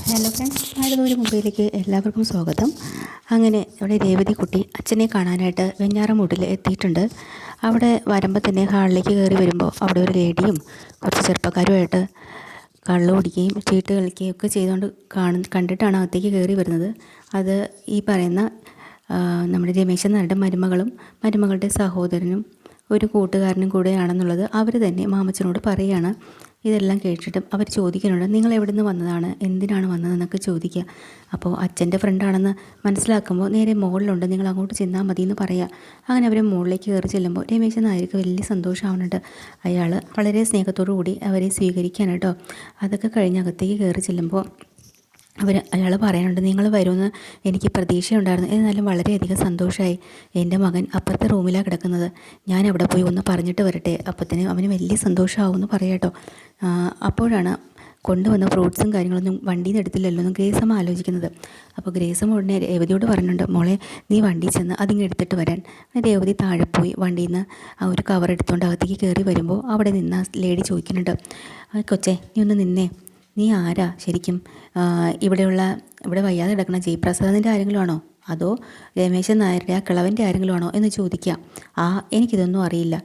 Hello friends, ഭാരതൂര് മുംബൈയിലേക്ക് എല്ലാവർക്കും സ്വാഗതം. അങ്ങനെ അവിടെ രേവതി കുട്ടി അച്ഛനെ കാണാനായിട്ട് വെഞ്ഞാറമൂട്ടിൽ എത്തിയിട്ടുണ്ട്. അവിടെ വരുമ്പോൾ തന്നെ ഹാളിലേക്ക് കയറി വരുമ്പോൾ അവിടെ ഒരു ലേഡിയും കുറച്ച് ചെറുപ്പക്കാരുമായിട്ട് കള്ളു കുടിക്കുകയും ചീട്ട് കളിക്കുകയും ഒക്കെ ചെയ്തുകൊണ്ട് കണ്ടിട്ടാണ് അകത്തേക്ക് കയറി വരുന്നത്. അത് ഈ പറയുന്ന നമ്മുടെ രമേശൻ നായരുടെ മരുമകളുടെ സഹോദരനും ഒരു കൂട്ടുകാരനും കൂടെയാണെന്നുള്ളത് അവർ തന്നെ മാമച്ചനോട് പറയുകയാണ്. ഇതെല്ലാം കേട്ടിട്ടും അവർ ചോദിക്കുന്നുണ്ട്, നിങ്ങൾ എവിടെ നിന്ന് വന്നതാണ്, എന്തിനാണ് വന്നതെന്നൊക്കെ ചോദിക്കുക. അപ്പോൾ അച്ഛൻ്റെ ഫ്രണ്ടാണെന്ന് മനസ്സിലാക്കുമ്പോൾ നേരെ മുകളിലുണ്ട്, നിങ്ങൾ അങ്ങോട്ട് ചെന്നാൽ മതി എന്ന് പറയുക. അങ്ങനെ അവർ മുകളിലേക്ക് കയറി ചെല്ലുമ്പോൾ രമേശൻ നായർക്ക് വലിയ സന്തോഷമാവുന്നുണ്ട്. അയാൾ വളരെ സ്നേഹത്തോടു കൂടി അവരെ സ്വീകരിക്കാൻ കേട്ടോ. അതൊക്കെ കഴിഞ്ഞ് അകത്തേക്ക് കയറി ചെല്ലുമ്പോൾ അയാൾ പറയാനുണ്ട്, നിങ്ങൾ വരുമെന്ന് എനിക്ക് പ്രതീക്ഷയുണ്ടായിരുന്നു, എന്നാലും വളരെയധികം സന്തോഷമായി. എൻ്റെ മകൻ അപ്പുറത്തെ റൂമിലാണ് കിടക്കുന്നത്, ഞാൻ അവിടെ പോയി ഒന്ന് പറഞ്ഞിട്ട് വരട്ടെ, അപ്പത്തിന് അവന് വലിയ സന്തോഷമാവുമെന്ന് പറയാട്ടോ. അപ്പോഴാണ് കൊണ്ടുവന്ന ഫ്രൂട്ട്സും കാര്യങ്ങളൊന്നും വണ്ടിയിൽ നിന്ന് എടുത്തില്ലല്ലോ എന്ന് ഗ്രേസമ്മ ആലോചിക്കുന്നത്. അപ്പോൾ ഗ്രേസമ്മ ഉടനെ രേവതിയോട് പറയുന്നുണ്ട്, മോളെ നീ വണ്ടിയിൽ ചെന്ന് അതിങ്ങ് എടുത്തിട്ട് വരാൻ. രേവതി താഴെ പോയി വണ്ടിയിൽ നിന്ന് ആ ഒരു കവർ എടുത്തുകൊണ്ട് അകത്തേക്ക് കയറി വരുമ്പോൾ അവിടെ നിന്ന് ലേഡി ചോദിക്കുന്നുണ്ട്, കൊച്ചേ നീ ഒന്ന് നിന്നേ, നീ ആരാ ശരിക്കും? ഇവിടെ വയ്യാതെ കിടക്കണ ജയപ്രസാദിൻ്റെ ആരെങ്കിലും ആണോ, അതോ രമേശൻ നായരുടെ ആ കിളവൻ്റെ ആരെങ്കിലും ആണോ എന്ന് ചോദിക്കാം. എനിക്കിതൊന്നും അറിയില്ല.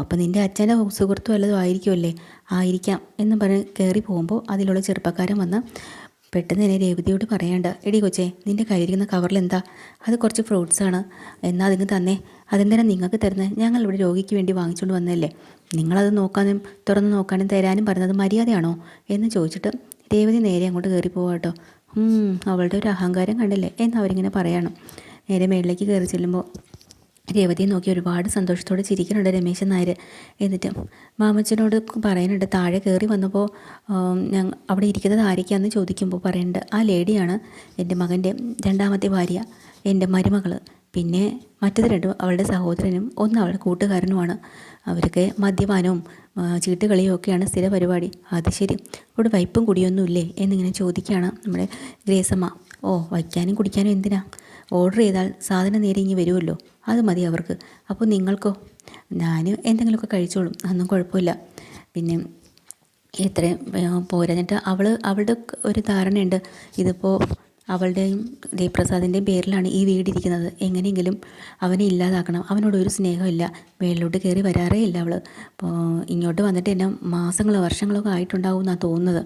അപ്പോൾ നിൻ്റെ അച്ഛൻ്റെ സുഹൃത്തും വല്ലതും ആയിരിക്കുമല്ലേ? ആയിരിക്കാം എന്ന് പറഞ്ഞ് കയറി പോകുമ്പോൾ അതിലുള്ള ചെറുപ്പക്കാരൻ വന്ന് പെട്ടെന്ന് തന്നെ രേവതിയോട് പറയാണ്ട്, എടി കൊച്ചേ നിൻ്റെ കയ്യിരിക്കുന്ന കവറിൽ എന്താ? അത് കുറച്ച് ഫ്രൂട്ട്സാണ്, എന്നാൽ അതിങ്ങ് തന്നെ. അതെന്തിനാണ് നിങ്ങൾക്ക് തരുന്നത്? ഞങ്ങൾ ഇവിടെ രോഗിക്ക് വേണ്ടി വാങ്ങിച്ചുകൊണ്ട് വന്നതല്ലേ, നിങ്ങളത് നോക്കാനും തുറന്ന് നോക്കാനും തരാനും പറഞ്ഞത് മര്യാദയാണോ എന്ന് ചോദിച്ചിട്ട് രേവതി നേരെ അങ്ങോട്ട് കയറി പോവാം കേട്ടോ. അവളുടെ ഒരു അഹങ്കാരം കണ്ടില്ലേ എന്നവരിങ്ങനെ പറയണം. നേരെ മേളിലേക്ക് കയറി ചെല്ലുമ്പോൾ രേവതിയെ നോക്കി ഒരുപാട് സന്തോഷത്തോടെ ചിരിക്കുന്നുണ്ട് രമേശൻ നായർ. എന്നിട്ട് മാമച്ചനോട് പറയുന്നുണ്ട്, താഴെ കയറി വന്നപ്പോൾ അവിടെ ഇരിക്കുന്നത് ആരൊക്കെയാണെന്ന് ചോദിക്കുമ്പോൾ പറയുന്നുണ്ട്, ആ ലേഡിയാണ് എൻ്റെ മകൻ്റെ രണ്ടാമത്തെ ഭാര്യ, എൻ്റെ മരുമകൾ, പിന്നെ മറ്റത് രണ്ടും അവളുടെ സഹോദരനും ഒന്ന് അവളുടെ കൂട്ടുകാരനുമാണ്. അവർക്ക് മദ്യപാനവും ചീട്ടുകളിയും ഒക്കെയാണ് സ്ഥിര പരിപാടി. അത് ശരി, ഇവിടെ വയ്പ്പും കുടിയൊന്നുമില്ലേ എന്നിങ്ങനെ ചോദിക്കുകയാണ് നമ്മുടെ ഗ്രേസമ്മ. വയ്ക്കാനും കുടിക്കാനും എന്തിനാ, ഓർഡർ ചെയ്താൽ സാധനം നേരെ ഇങ്ങ് വരുമല്ലോ, അത് മതി അവർക്ക്. അപ്പോൾ നിങ്ങൾക്കോ? ഞാൻ എന്തെങ്കിലുമൊക്കെ കഴിച്ചോളും, അതൊന്നും കുഴപ്പമില്ല. പിന്നെ ഇത്രയും പോരാഞ്ഞിട്ട് അവളുടെ ഒരു ധാരണയുണ്ട്, ഇതിപ്പോൾ അവളുടെയും ജയപ്രസാദിൻ്റെയും പേരിലാണ് ഈ വീടിരിക്കുന്നത്, എങ്ങനെയെങ്കിലും അവനെ ഇല്ലാതാക്കണം, അവനോട് ഒരു സ്നേഹമില്ല, മേളിലോട്ട് കയറി വരാറേ ഇല്ല അവൾ. ഇങ്ങോട്ട് വന്നിട്ട് എന്നെ മാസങ്ങളോ വർഷങ്ങളൊക്കെ ആയിട്ടുണ്ടാവും എന്നാണ് തോന്നുന്നത്.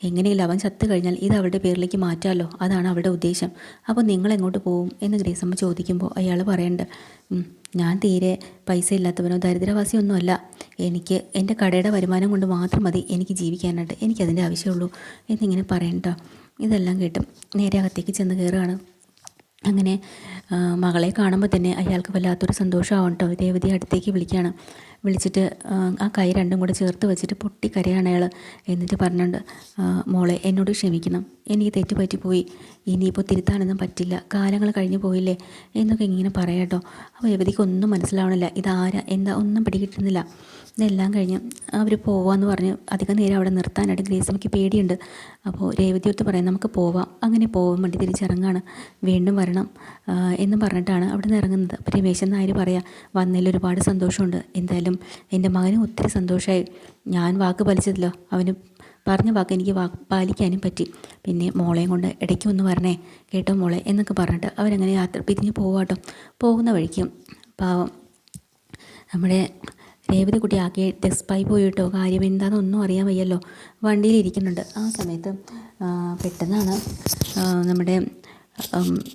എങ്ങനെയില്ല അവൻ ചത്തു കഴിഞ്ഞാൽ ഇത് അവളുടെ പേരിലേക്ക് മാറ്റാമല്ലോ, അതാണ് അവളുടെ ഉദ്ദേശം. അപ്പോൾ നിങ്ങൾ എങ്ങോട്ട് പോവും എന്ന് ഗ്രേസമ്മ ചോദിക്കുമ്പോൾ അയാൾ പറയണ്ട്, ഞാൻ തീരെ പൈസ ഇല്ലാത്തവനോ ദരിദ്രവാസിയൊന്നുമല്ല, എനിക്ക് എൻ്റെ കടയുടെ വരുമാനം കൊണ്ട് മാത്രം മതി എനിക്ക് ജീവിക്കാനായിട്ട്, എനിക്കതിൻ്റെ ആവശ്യമുള്ളൂ എന്നിങ്ങനെ പറയണ്ട. ഇതെല്ലാം കേട്ടും നേരെ അകത്തേക്ക് ചെന്ന് കയറുകയാണ്. അങ്ങനെ മകളെ കാണുമ്പോൾ തന്നെ അയാൾക്ക് വല്ലാത്തൊരു സന്തോഷമാവും കേട്ടോ. രേവതി അടുത്തേക്ക് വിളിച്ചിട്ട് ആ കൈ രണ്ടും കൂടെ ചേർത്ത് വെച്ചിട്ട് പൊട്ടിക്കരയാണ് അയാൾ. എന്നിട്ട് പറഞ്ഞുകൊണ്ട്, മോളെ എന്നോട് ക്ഷമിക്കണം, എനിക്ക് തെറ്റുപറ്റിപ്പോയി, ഇനിയിപ്പോൾ തിരുത്താനൊന്നും പറ്റില്ല, കാലങ്ങൾ കഴിഞ്ഞു പോയില്ലേ എന്നൊക്കെ ഇങ്ങനെ പറയാം കേട്ടോ. അപ്പോൾ രേവതിക്ക് ഒന്നും മനസ്സിലാവണില്ല, ഇതാരാ എന്താ ഒന്നും പിടികിട്ടുന്നില്ല. ഇതെല്ലാം കഴിഞ്ഞ് അവർ പോവാമെന്ന് പറഞ്ഞ് അധികം നേരം അവിടെ നിർത്താനായിട്ട് ഗ്രേസമ്മയ്ക്ക് പേടിയുണ്ട്. അപ്പോൾ രേവതിയോട് പറയാം, നമുക്ക് പോവാം. അങ്ങനെ പോകാൻ വേണ്ടി തിരിച്ചിറങ്ങാണ്. വീണ്ടും വരണം എന്ന് പറഞ്ഞിട്ടാണ് അവിടെ നിന്ന് ഇറങ്ങുന്നത്. അപ്പോൾ രമേശൻ നായർ പറയാം, വന്നതിൽ ഒരുപാട് സന്തോഷമുണ്ട്, എന്തായാലും എൻ്റെ മകനും ഒത്തിരി സന്തോഷമായി, ഞാൻ വാക്ക് പാലിച്ചതല്ലോ, അവന് പറഞ്ഞ വാക്ക് എനിക്ക് പാലിക്കാനും പറ്റി, പിന്നെ മോളെയും കൊണ്ട് ഇടയ്ക്ക് ഒന്ന് വരണേ കേട്ടോ മോളെ എന്നൊക്കെ പറഞ്ഞിട്ട് അവരങ്ങനെ യാത്ര പിരിഞ്ഞ് പോവാട്ടോ. പോകുന്ന വഴിക്കും പാവം നമ്മുടെ രേവതി കുട്ടി ആകെ ഡെസ്പായി പോയി കേട്ടോ. കാര്യം എന്താണെന്നൊന്നും അറിയാൻ വയ്യല്ലോ. വണ്ടിയിലിരിക്കുന്നുണ്ട്. ആ സമയത്ത് പെട്ടെന്നാണ് നമ്മുടെ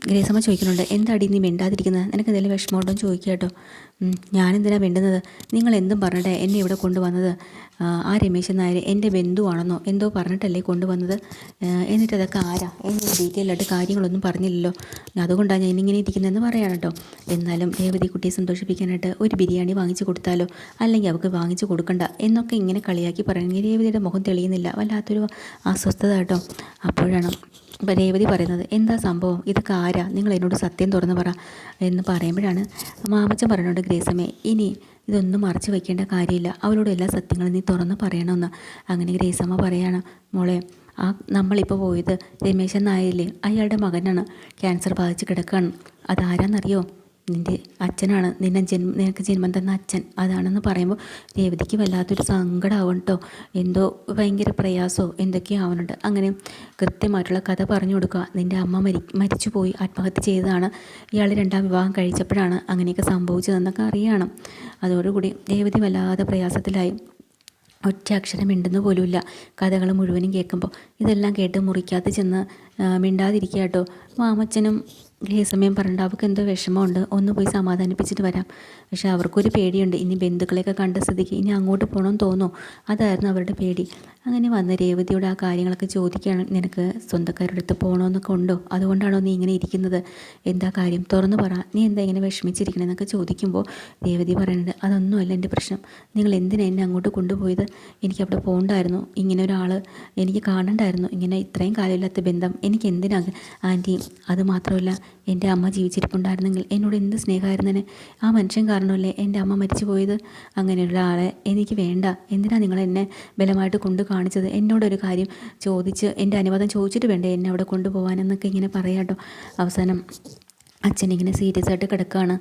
ഗ്രേസമ്മ ചോദിക്കുന്നുണ്ട്, എന്താടി നീ മിണ്ടാതിരിക്കുന്നത്, നിനക്ക് എന്തെങ്കിലും വിഷമമുണ്ടോ എന്ന് ചോദിക്കുക കേട്ടോ. ഞാനെന്തിനാണ് മിണ്ടുന്നത്, നിങ്ങൾ എന്തും പറഞ്ഞിട്ട് എന്നെ ഇവിടെ കൊണ്ടുവന്നത്, ആ രമേശൻ നായർ എൻ്റെ ബന്ധുവാണെന്നോ എന്തോ പറഞ്ഞിട്ടല്ലേ കൊണ്ടുവന്നത്, എന്നിട്ട് അതൊക്കെ ആരാ എന്നൊരു ഡീറ്റെയിൽ ആയിട്ട് കാര്യങ്ങളൊന്നും പറഞ്ഞില്ലല്ലോ, അതുകൊണ്ടാണ് ഞാൻ ഇങ്ങനെ ഇരിക്കുന്നതെന്ന് പറയാം കേട്ടോ. എന്നാലും രേവതി കുട്ടിയെ സന്തോഷിപ്പിക്കാനായിട്ട് ഒരു ബിരിയാണി വാങ്ങിച്ചു കൊടുത്താലോ, അല്ലെങ്കിൽ അവൾക്ക് വാങ്ങിച്ചു കൊടുക്കണ്ട എന്നൊക്കെ ഇങ്ങനെ കളിയാക്കി പറയുന്നത് രേവതിയുടെ മുഖം തെളിയുന്നില്ല, വല്ലാത്തൊരു അസ്വസ്ഥത കേട്ടോ. അപ്പോഴാണ് അപ്പോൾ രേവതി പറയുന്നത്, എന്താ സംഭവം, ഇതൊക്കെ ആരാ, നിങ്ങൾ എന്നോട് സത്യം തുറന്ന് പറ എന്ന് പറയുമ്പോഴാണ് മാമച്ചൻ പറയുന്നുണ്ട്, ഗ്രേസമ്മേ ഇനി ഇതൊന്നും മറച്ചു വയ്ക്കേണ്ട കാര്യമില്ല, അവളോട് എല്ലാ സത്യങ്ങളും നീ തുറന്ന് പറയണമെന്ന്. അങ്ങനെ ഗ്രേസമ്മ പറയാണ്, മോളെ നമ്മളിപ്പോൾ പോയത് രമേശൻ നായരില്ലേ, അയാളുടെ മകനാണ്, ക്യാൻസർ ബാധിച്ച് കിടക്കുകയാണ്, അതാരാന്നറിയോ? നിൻ്റെ അച്ഛനാണ് നിനക്ക് ജന്മം തന്ന അച്ഛൻ അതാണെന്ന് പറയുമ്പോൾ രേവതിക്ക് വല്ലാത്തൊരു സങ്കടമാവണം കേട്ടോ. എന്തോ ഭയങ്കര പ്രയാസമോ എന്തൊക്കെയോ ആവുന്നുണ്ട്. അങ്ങനെ കൃത്യമായിട്ടുള്ള കഥ പറഞ്ഞു കൊടുക്കുക. നിൻ്റെ അമ്മ മരിച്ചു പോയി, ആത്മഹത്യ ചെയ്തതാണ്, ഇയാൾ രണ്ടാം വിവാഹം കഴിച്ചപ്പോഴാണ് അങ്ങനെയൊക്കെ സംഭവിച്ചതെന്നൊക്കെ അറിയണം. അതോടുകൂടി രേവതി വല്ലാതെ പ്രയാസത്തിലായി. ഒറ്റ അക്ഷരം മിണ്ടുന്നു പോലുമില്ല കഥകൾ മുഴുവനും കേൾക്കുമ്പോൾ. ഇതെല്ലാം കേട്ട് മുറിക്കാതെ ചെന്ന് മിണ്ടാതിരിക്കുക കേട്ടോ. മാമച്ചനും ഈ സമയം പറഞ്ഞിട്ട് അവർക്ക് എന്തോ വിഷമമുണ്ട്, ഒന്ന് പോയി സമാധാനിപ്പിച്ചിട്ട് വരാം. പക്ഷേ അവർക്കൊരു പേടിയുണ്ട്, ഇനി ബന്ധുക്കളെയൊക്കെ കണ്ട സ്ഥിതിക്ക് ഇനി അങ്ങോട്ട് പോകണമെന്ന് തോന്നുമോ, അതായിരുന്നു അവരുടെ പേടി. അങ്ങനെ വന്ന് രേവതിയോട് ആ കാര്യങ്ങളൊക്കെ ചോദിക്കുകയാണ്. നിനക്ക് സ്വന്തക്കാരുടെ അടുത്ത് പോകണമെന്നൊക്കെ ഉണ്ടോ, അതുകൊണ്ടാണോ നീ ഇങ്ങനെ ഇരിക്കുന്നത്, എന്താ കാര്യം തുറന്നു പറ, നീ എന്താ ഇങ്ങനെ വിഷമിച്ചിരിക്കണമെന്നൊക്കെ ചോദിക്കുമ്പോൾ രേവതി പറയുന്നുണ്ട്, അതൊന്നുമല്ല എൻ്റെ പ്രശ്നം, നിങ്ങൾ എന്തിനാണ് എന്നെ അങ്ങോട്ട് കൊണ്ടുപോയത്, എനിക്കവിടെ പോകണ്ടായിരുന്നു, ഇങ്ങനെ ഒരാൾ എനിക്ക് കാണണ്ടായിരുന്നു, ഇങ്ങനെ ഇത്രയും കാലമില്ലാത്ത ബന്ധം എനിക്ക് എന്തിനാണ് ആൻറ്റി, അത് മാത്രമല്ല എൻ്റെ അമ്മ ജീവിച്ചിരിപ്പുണ്ടായിരുന്നെങ്കിൽ എന്നോട് എന്ത് സ്നേഹമായിരുന്നേനെ, ആ മനുഷ്യൻ കാരണമല്ലേ എൻ്റെ അമ്മ മരിച്ചു പോയത്, അങ്ങനെയുള്ള ആളെ എനിക്ക് വേണ്ട, എന്തിനാണ് നിങ്ങൾ എന്നെ ബലമായിട്ട് കൊണ്ട് കാണിച്ചത്, എന്നോടൊരു കാര്യം ചോദിച്ച് എൻ്റെ അനുവാദം ചോദിച്ചിട്ട് വേണ്ടേ എന്നെ അവിടെ കൊണ്ടുപോകാനെന്നൊക്കെ ഇങ്ങനെ പറയാട്ടോ. അവസാനം അച്ഛനിങ്ങനെ സീരിയസ് ആയിട്ട് കിടക്കുകയാണ്.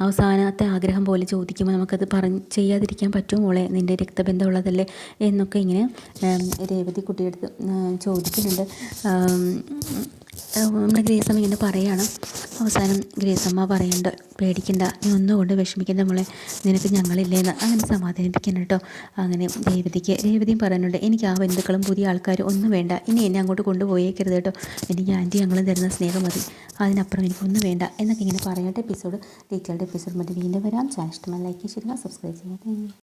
അവസാനത്തെ ആഗ്രഹം പോലെ ചോദിക്കുമ്പോൾ നമുക്കത് ചെയ്യാതിരിക്കാൻ പറ്റുമോ മോളെ, നിൻ്റെ രക്തബന്ധമുള്ളതല്ലേ എന്നൊക്കെ ഇങ്ങനെ രേവതി കുട്ടിയെടുത്ത് ചോദിക്കുന്നുണ്ട്. നമ്മുടെ ഗ്രേസമ്മ ഇങ്ങനെ പറയുകയാണ്. അവസാനം ഗ്രേസമ്മ പറയുന്നുണ്ട്, പേടിക്കണ്ട, നീ ഒന്നുകൊണ്ട് വിഷമിക്കേണ്ട മോളെ, നിനക്ക് ഞങ്ങളില്ലേന്ന് അങ്ങനെ സമാധാനിപ്പിക്കണം കേട്ടോ. അങ്ങനെ രേവതിയും പറയുന്നുണ്ട്, എനിക്ക് ആ ബന്ധുക്കളും പുതിയ ആൾക്കാരും ഒന്നും വേണ്ട, ഇനി എന്നെ അങ്ങോട്ട് കൊണ്ടുപോയേക്കരുത് കേട്ടോ, എനിക്ക് ആൻറ്റി ഞങ്ങളും തരുന്ന സ്നേഹം മതി, അതിനപ്പുറം എനിക്കൊന്നും വേണ്ട എന്നൊക്കെ ഇങ്ങനെ പറയട്ടെ. ഡീറ്റെയിൽഡ് എപ്പിസോഡ് മതി വീണ്ടും വരാം. ചാനൽ ഇഷ്ടമായി ലൈക്ക് ചെയ്യുക, സബ്സ്ക്രൈബ് ചെയ്യുക.